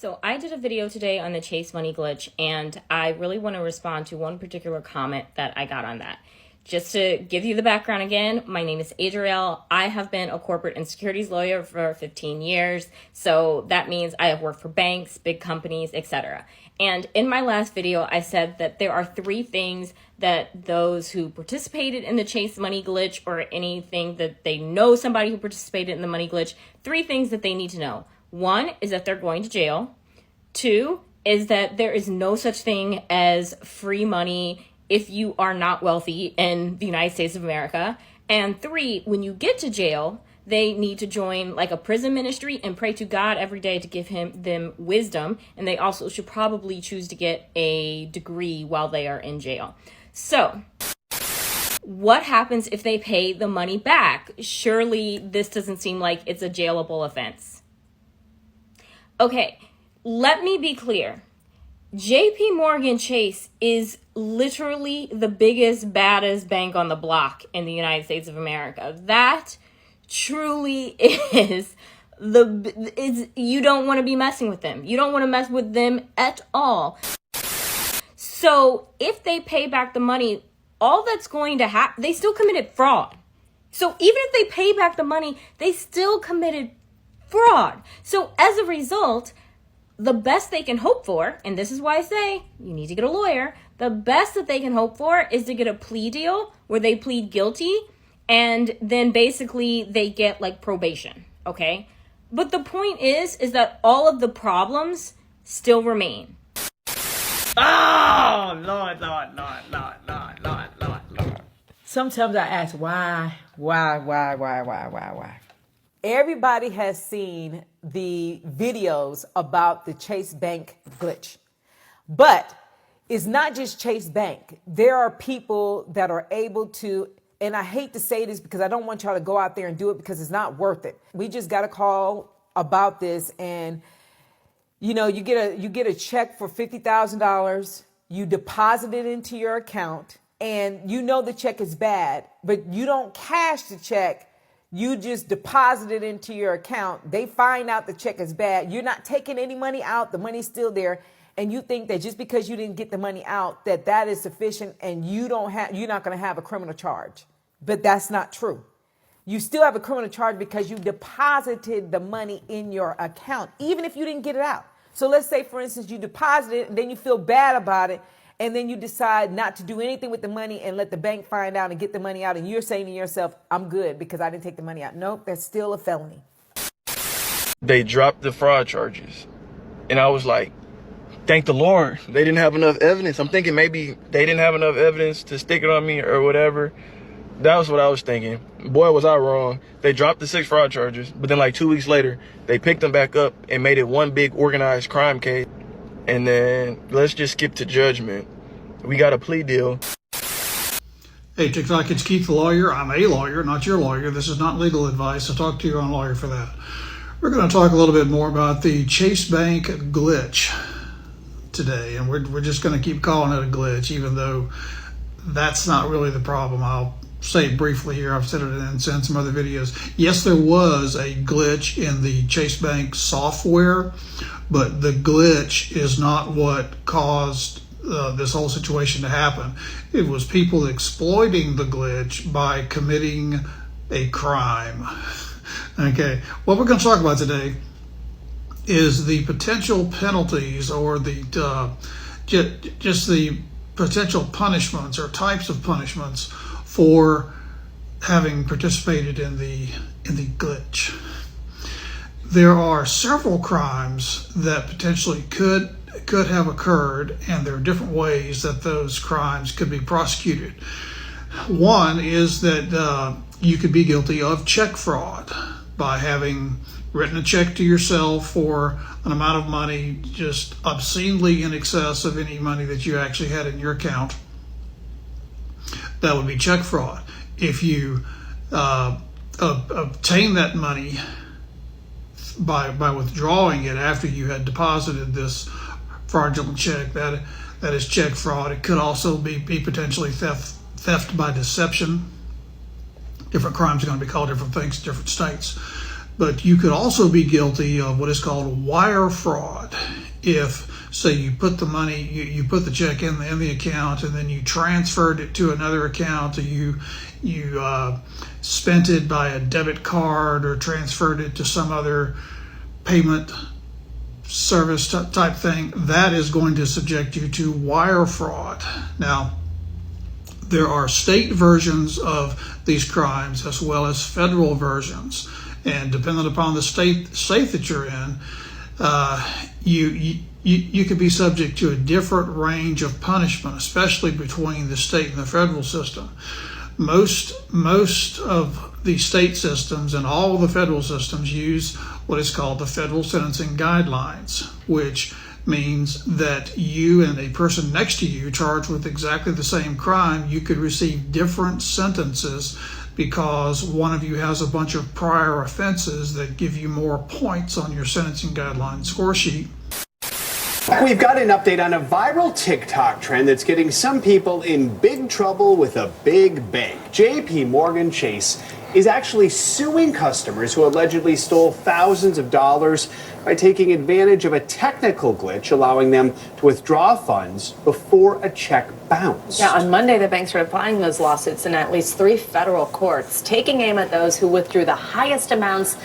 So I did a video today on the Chase Money glitch, and I really want to respond to one particular comment that I got on that. Just to give you the background again, my name is Adrielle. I have been a corporate and securities lawyer for 15 years. So that means I have worked for banks, big companies, etc. And in my last video, I said that there are three things that those who participated in the Chase Money glitch, or anything that they know somebody who participated in the money glitch, three things that they need to know. One is that they're going to jail. Two is that there is no such thing as free money if you are not wealthy in the United States of America. And three, when you get to jail, they need to join like a prison ministry and pray to God every day to give them wisdom. And they also should probably choose to get a degree while they are in jail. So what happens if they pay the money back? Surely this doesn't seem like it's a jailable offense. Okay, let me be clear. JP Morgan Chase is literally the biggest, baddest bank on the block in the United States of America. That truly is you don't want to be messing with them. You don't want to mess with them at all. So if they pay back the money, all that's going to happen, they still committed fraud. So even if they pay back the money, they still committed fraud. So as a result, the best they can hope for, and this is why I say you need to get a lawyer, the best that they can hope for is to get a plea deal where they plead guilty and then basically they get like probation, okay? But the point is that all of the problems still remain. Oh, Lord. Sometimes I ask why? Everybody has seen the videos about the Chase Bank glitch, but it's not just Chase Bank. There are people that are able to, and I hate to say this because I don't want y'all to go out there and do it because it's not worth it. We just got a call about this, and you know, you get a check for $50,000, you deposit it into your account, and you know the check is bad, but you don't cash the check. You just deposit it into your account. They find out the check is bad. You're not taking any money out. The money's still there. And you think that just because you didn't get the money out, that is sufficient and you're not going to have a criminal charge. But that's not true. You still have a criminal charge because you deposited the money in your account, even if you didn't get it out. So let's say, for instance, you deposit it and then you feel bad about it. And then you decide not to do anything with the money and let the bank find out and get the money out. And you're saying to yourself, I'm good because I didn't take the money out. Nope, that's still a felony. They dropped the fraud charges. And I was like, thank the Lord. They didn't have enough evidence. I'm thinking maybe they didn't have enough evidence to stick it on me or whatever. That was what I was thinking. Boy, was I wrong. They dropped the 6 fraud charges. But then like 2 weeks later, they picked them back up and made it one big organized crime case. And then let's just skip to judgment. We got a plea deal. Hey, TikTok, it's Keith the lawyer. I'm a lawyer, not your lawyer. This is not legal advice. I'll talk to your own lawyer for that. We're going to talk a little bit more about the Chase Bank glitch today. And we're just going to keep calling it a glitch, even though that's not really the problem. I'll say it briefly here. I've said it in some other videos. Yes, there was a glitch in the Chase Bank software, but the glitch is not what caused this whole situation to happen. It was people exploiting the glitch by committing a crime. Okay, what we're going to talk about today is the potential penalties, or the just the potential punishments or types of punishments for having participated in the glitch. There are several crimes that potentially could have occurred, and there are different ways that those crimes could be prosecuted. One is that you could be guilty of check fraud by having written a check to yourself for an amount of money just obscenely in excess of any money that you actually had in your account. That would be check fraud. If you obtain that money by withdrawing it after you had deposited this fraudulent check, that is check fraud. It could also be potentially theft by deception. Different crimes are going to be called different things in different states. But you could also be guilty of what is called wire fraud. if, say, you put the money, you put the check in the account, and then you transferred it to another account, or you spent it by a debit card or transferred it to some other payment service type thing, that is going to subject you to wire fraud. Now, there are state versions of these crimes as well as federal versions, and depending upon the state that you're in, you could be subject to a different range of punishment, especially between the state and the federal system. Most of the state systems and all of the federal systems use what is called the Federal Sentencing Guidelines, which means that you and a person next to you charged with exactly the same crime, you could receive different sentences because one of you has a bunch of prior offenses that give you more points on your sentencing guideline score sheet. We've got an update on a viral TikTok trend that's getting some people in big trouble with a big bank. JP Morgan Chase is actually suing customers who allegedly stole thousands of dollars by taking advantage of a technical glitch, allowing them to withdraw funds before a check bounced. Yeah, on Monday, the bank started filing those lawsuits in at least 3 federal courts, taking aim at those who withdrew the highest amounts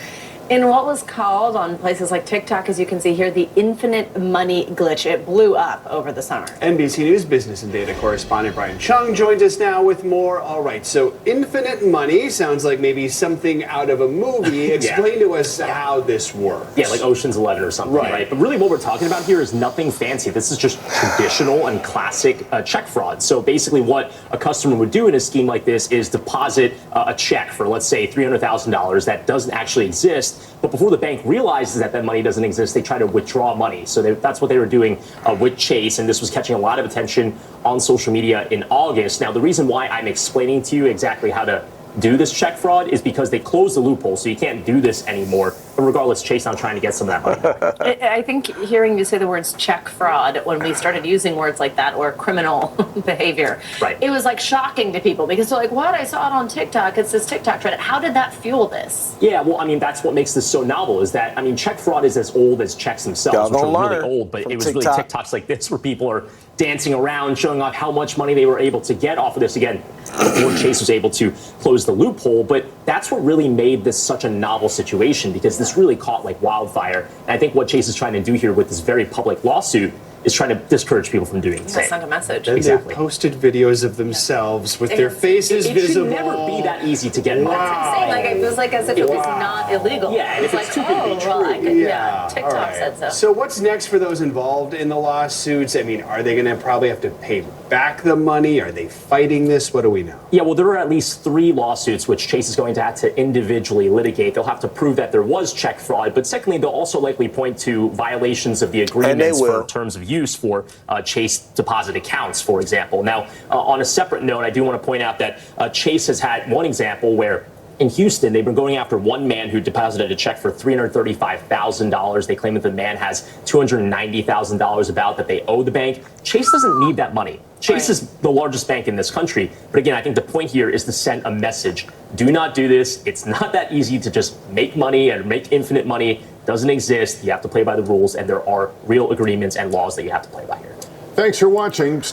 in what was called on places like TikTok, as you can see here, the infinite money glitch. It blew up over the summer. NBC News business and data correspondent Brian Chung joins us now with more. All right, so infinite money sounds like maybe something out of a movie. Explain to us how this works. Yeah, like Ocean's 11 or something, right? But really what we're talking about here is nothing fancy. This is just traditional and classic check fraud. So basically what a customer would do in a scheme like this is deposit a check for, let's say, $300,000 that doesn't actually exist. But before the bank realizes that that money doesn't exist, they try to withdraw money. So that's what they were doing with Chase, and this was catching a lot of attention on social media in August. Now, the reason why I'm explaining to you exactly how to do this check fraud is because they closed the loophole, so you can't do this anymore. But regardless, Chase not trying to get some of that money. I think hearing you say the words check fraud, when we started using words like that, or criminal behavior, it was like shocking to people because they're like, what? I saw it on TikTok. It's this TikTok trend. How did that fuel this? Yeah, well, I mean, that's what makes this so novel is that, I mean, check fraud is as old as checks themselves, which are really old, but it was really TikToks like this where people are dancing around, showing off how much money they were able to get off of this, again, before Chase was able to close the loophole. But that's what really made this such a novel situation, because this really caught like wildfire. And I think what Chase is trying to do here with this very public lawsuit is trying to discourage people from doing the same. Send a message. And exactly. They posted videos of themselves with their faces visible. It should never be that easy to get money. Like it was like as if it was not illegal. Yeah, and if it's too good to be true. Well, TikTok said so. So what's next for those involved in the lawsuits? I mean, are they going to probably have to pay back the money? Are they fighting this? What do we know? Yeah, well, there are at least 3 lawsuits which Chase is going to have to individually litigate. They'll have to prove that there was check fraud, but secondly, they'll also likely point to violations of the agreements for terms of use for Chase deposit accounts, for example. Now, on a separate note, I do want to point out that Chase has had one example where in Houston, they've been going after one man who deposited a check for $335,000. They claim that the man has $290,000 about that they owe the bank. Chase doesn't need that money. Chase is the largest bank in this country. But again, I think the point here is to send a message. Do not do this. It's not that easy to just make money and make infinite money. It doesn't exist. You have to play by the rules, and there are real agreements and laws that you have to play by here. Thanks for watching.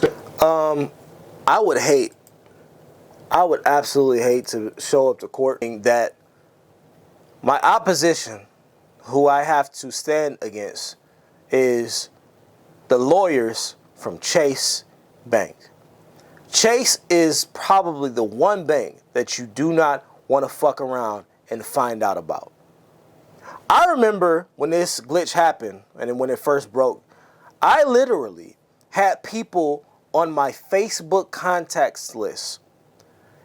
I would absolutely hate to show up to court that my opposition, who I have to stand against, is the lawyers from Chase Bank. Chase is probably the one bank that you do not want to fuck around and find out about. I remember when this glitch happened and when it first broke, I literally had people on my Facebook contacts list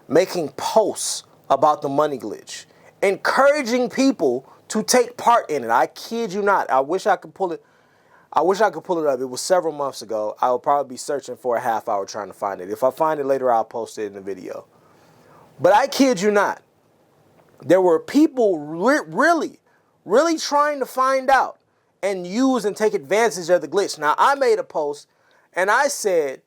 making posts about the money glitch, encouraging people to take part in it. I kid you not. I wish I could pull it up. It was several months ago. I will probably be searching for a half hour trying to find it. If I find it later, I'll post it in the video. But I kid you not. There were people really trying to find out and use and take advantage of the glitch. Now, I made a post and I said,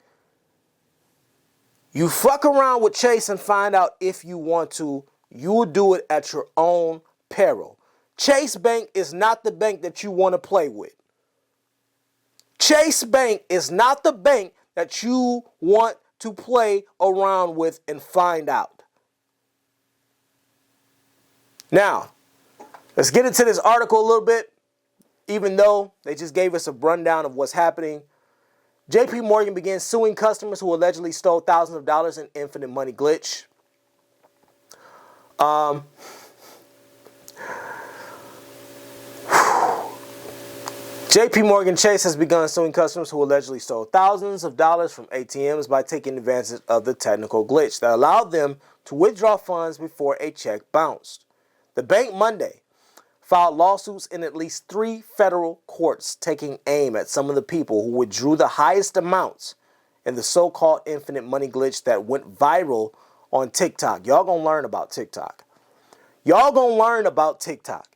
you fuck around with Chase and find out if you want to. You will do it at your own peril. Chase Bank is not the bank that you want to play with. Chase Bank is not the bank that you want to play around with and find out. Now, let's get into this article a little bit. Even though they just gave us a rundown of what's happening, JP Morgan began suing customers who allegedly stole thousands of dollars in Infinite Money Glitch. JP Morgan Chase has begun suing customers who allegedly stole thousands of dollars from ATMs by taking advantage of the technical glitch that allowed them to withdraw funds before a check bounced. The bank Monday filed lawsuits in at least 3 federal courts taking aim at some of the people who withdrew the highest amounts in the so-called Infinite Money Glitch that went viral on TikTok. Y'all gonna learn about TikTok. Y'all gonna learn about TikTok.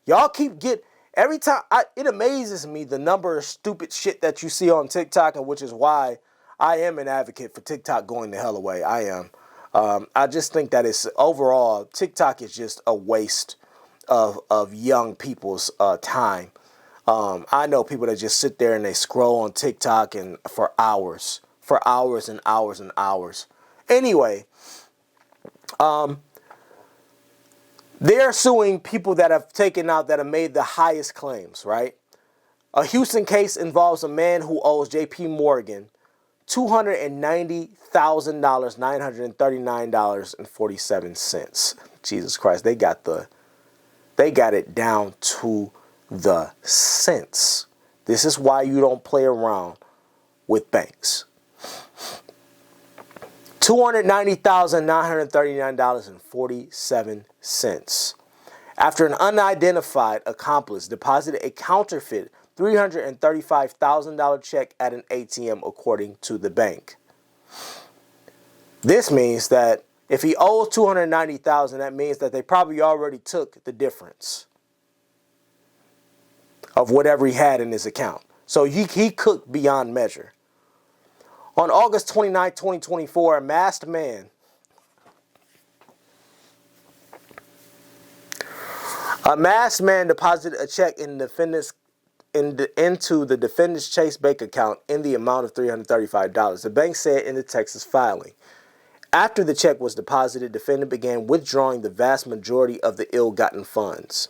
Y'all keep every time, it amazes me the number of stupid shit that you see on TikTok, and which is why I am an advocate for TikTok going the hell away. I am. I just think that it's overall, TikTok is just a waste of young people's time. I know people that just sit there and they scroll on TikTok and for hours and hours and hours. Anyway, they're suing people that have made the highest claims, right? A Houston case involves a man who owes JP Morgan $290,000, $939.47. Jesus Christ, they got it down to the cents. This is why you don't play around with banks. $290,939.47. After an unidentified accomplice deposited a counterfeit $335,000 check at an ATM, according to the bank. This means that if he owes $290,000, that means that they probably already took the difference of whatever he had in his account. So he cooked beyond measure. On August 29, 2024, a masked man deposited a check into the defendant's Chase Bank account in the amount of $335. The bank said in the Texas filing. After the check was deposited, the defendant began withdrawing the vast majority of the ill-gotten funds.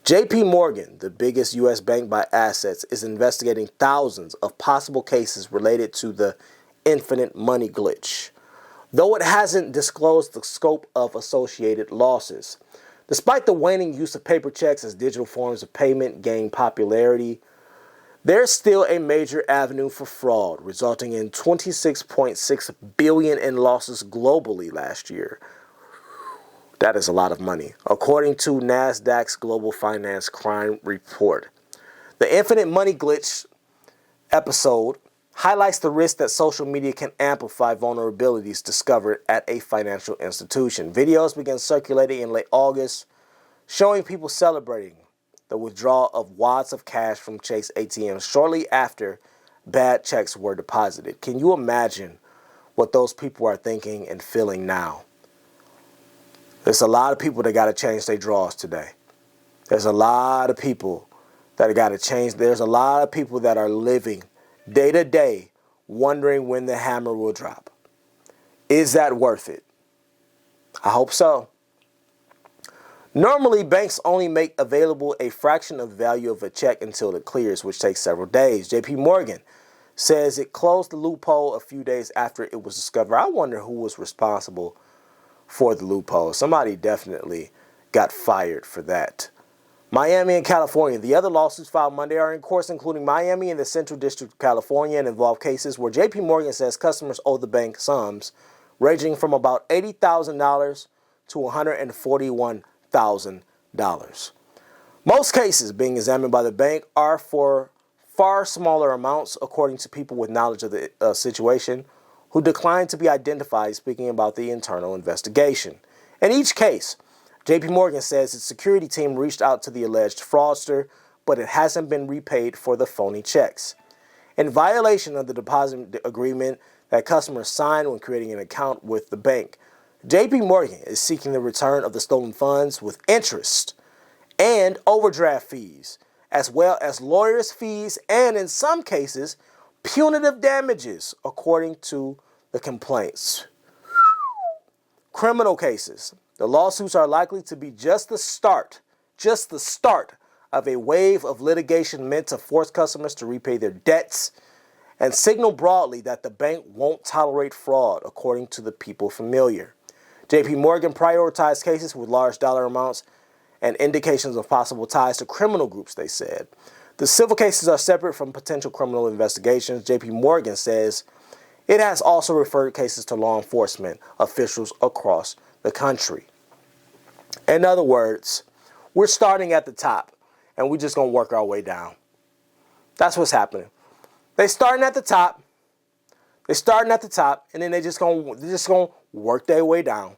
JP Morgan, the biggest U.S. bank by assets, is investigating thousands of possible cases related to the Infinite Money Glitch, though it hasn't disclosed the scope of associated losses. Despite the waning use of paper checks as digital forms of payment gain popularity, there's still a major avenue for fraud, resulting in $26.6 billion in losses globally last year. That is a lot of money, according to NASDAQ's Global Finance Crime Report. The Infinite Money Glitch episode highlights the risk that social media can amplify vulnerabilities discovered at a financial institution. Videos began circulating in late August, showing people celebrating the withdrawal of wads of cash from Chase ATMs shortly after bad checks were deposited. Can you imagine what those people are thinking and feeling now? There's a lot of people that got to change their draws today. There's a lot of people that got to change. There's a lot of people that are living day to day wondering when the hammer will drop. Is that worth it? I hope so. Normally, banks only make available a fraction of the value of a check until it clears, which takes several days. JP Morgan says it closed the loophole a few days after it was discovered. I wonder who was responsible for the loophole. Somebody definitely got fired for that. Miami and California. The other lawsuits filed Monday are in courts, including Miami and the Central District of California, and involve cases where JP Morgan says customers owe the bank sums ranging from about $80,000 to $141,000. Most cases being examined by the bank are for far smaller amounts, according to people with knowledge of the situation who declined to be identified, speaking about the internal investigation. In each case, JP Morgan says its security team reached out to the alleged fraudster, but it hasn't been repaid for the phony checks. In violation of the deposit agreement that customers signed when creating an account with the bank, JP Morgan is seeking the return of the stolen funds with interest and overdraft fees, as well as lawyers' fees and, in some cases, punitive damages, according to the complaints. Criminal cases. The lawsuits are likely to be just the start of a wave of litigation meant to force customers to repay their debts and signal broadly that the bank won't tolerate fraud, according to the people familiar. JP Morgan prioritized cases with large dollar amounts and indications of possible ties to criminal groups, they said. The civil cases are separate from potential criminal investigations. JP Morgan says it has also referred cases to law enforcement officials across the country. In other words, we're starting at the top and we're just going to work our way down. That's what's happening. They're starting at the top, and then they're just gonna work their way down.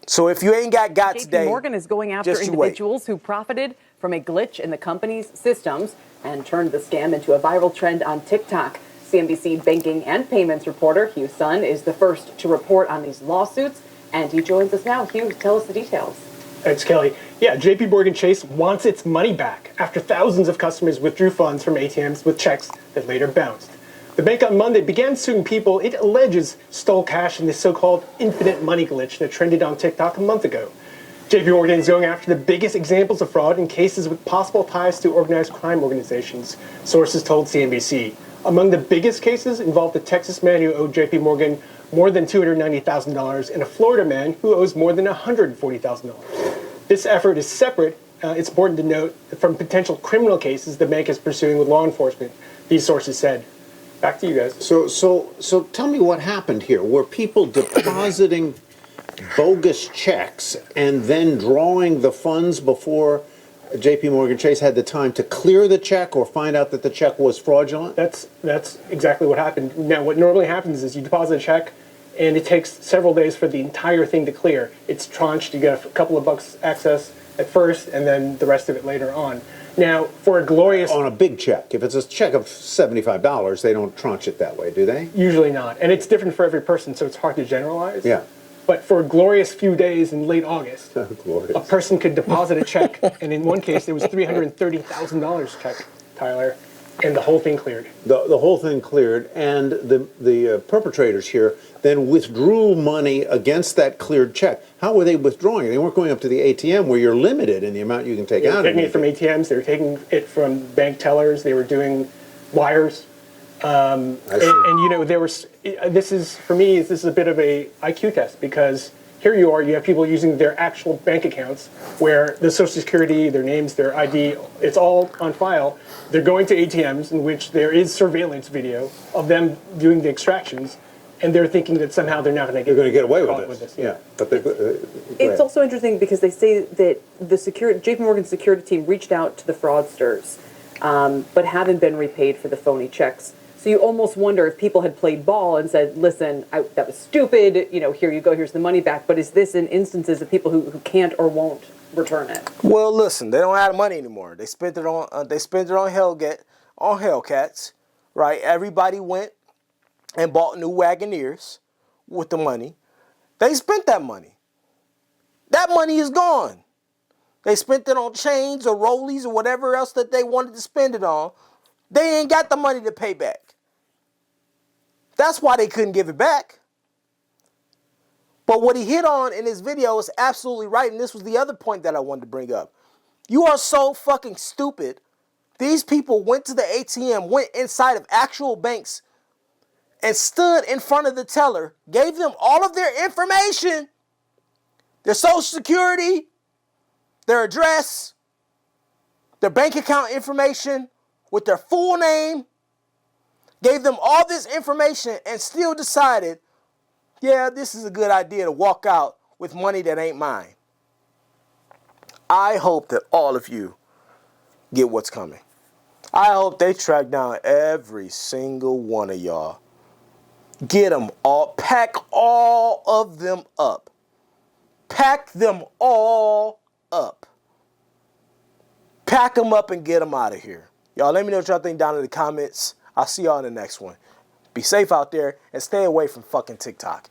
So if you ain't got today, JP Morgan is going after individuals who profited from a glitch in the company's systems and turned the scam into a viral trend on TikTok. CNBC banking and payments reporter Hugh Sun is the first to report on these lawsuits, and he joins us now. Hugh, tell us the details. Thanks, Kelly. Yeah, JP Morgan Chase wants its money back after thousands of customers withdrew funds from ATMs with checks that later bounced. The bank on Monday began suing people it alleges stole cash in the so-called infinite money glitch that trended on TikTok a month ago. JP Morgan is going after the biggest examples of fraud in cases with possible ties to organized crime organizations, sources told CNBC. Among the biggest cases involved a Texas man who owed JP Morgan more than $290,000 and a Florida man who owes more than $140,000. This effort is separate, it's important to note, from potential criminal cases the bank is pursuing with law enforcement, these sources said. Back to you guys. So tell me what happened here. Were people depositing bogus checks and then drawing the funds before JP Morgan Chase had the time to clear the check or find out that the check was fraudulent? That's exactly what happened. Now, what normally happens is you deposit a check, and it takes several days for the entire thing to clear. It's tranched. You get a couple of bucks access at first, and then the rest of it later on. Now, for a glorious... On a big check. If it's a check of $75, they don't tranche it that way, do they? Usually not. And it's different for every person, so it's hard to generalize. Yeah. But for a glorious few days in late August, a person could deposit a check, and in one case, it was $330,000 check, Tyler, and the whole thing cleared. The whole thing cleared, and the perpetrators here then withdrew money against that cleared check. How were they withdrawing? They weren't going up to the ATM where you're limited in the amount you can take out. They were taking it from ATMs. They were taking it from bank tellers. They were doing wires. And you know, this is a bit of a IQ test, because here you have people using their actual bank accounts where the Social Security, their names, their ID, it's all on file. They're going to ATMs in which there is surveillance video of them doing the extractions, and they're thinking that somehow they're not going to get away with this. Yeah. But it's also interesting because they say that the JP Morgan security team reached out to the fraudsters, but haven't been repaid for the phony checks. So you almost wonder if people had played ball and said, listen, that was stupid, here you go, here's the money back. But is this in instances of people who can't or won't return it? Well, listen, they don't have money anymore. They spent it on Hellcats, right? Everybody went and bought new Wagoneers with the money. They spent that money. That money is gone. They spent it on chains or rollies or whatever else that they wanted to spend it on. They ain't got the money to pay back. That's why they couldn't give it back. But what he hit on in his video is absolutely right, and this was the other point that I wanted to bring up. You are so fucking stupid. These people went to the ATM, went inside of actual banks, and stood in front of the teller, gave them all of their information, their social security, their address, their bank account information, with their full name, gave them all this information, and still decided, yeah, this is a good idea to walk out with money that ain't mine. I hope that all of you get what's coming. I hope they track down every single one of y'all. Get them all, pack all of them up. Pack them all up. Pack them up and get them out of here. Y'all, let me know what y'all think down in the comments. I'll see y'all in the next one. Be safe out there and stay away from fucking TikTok.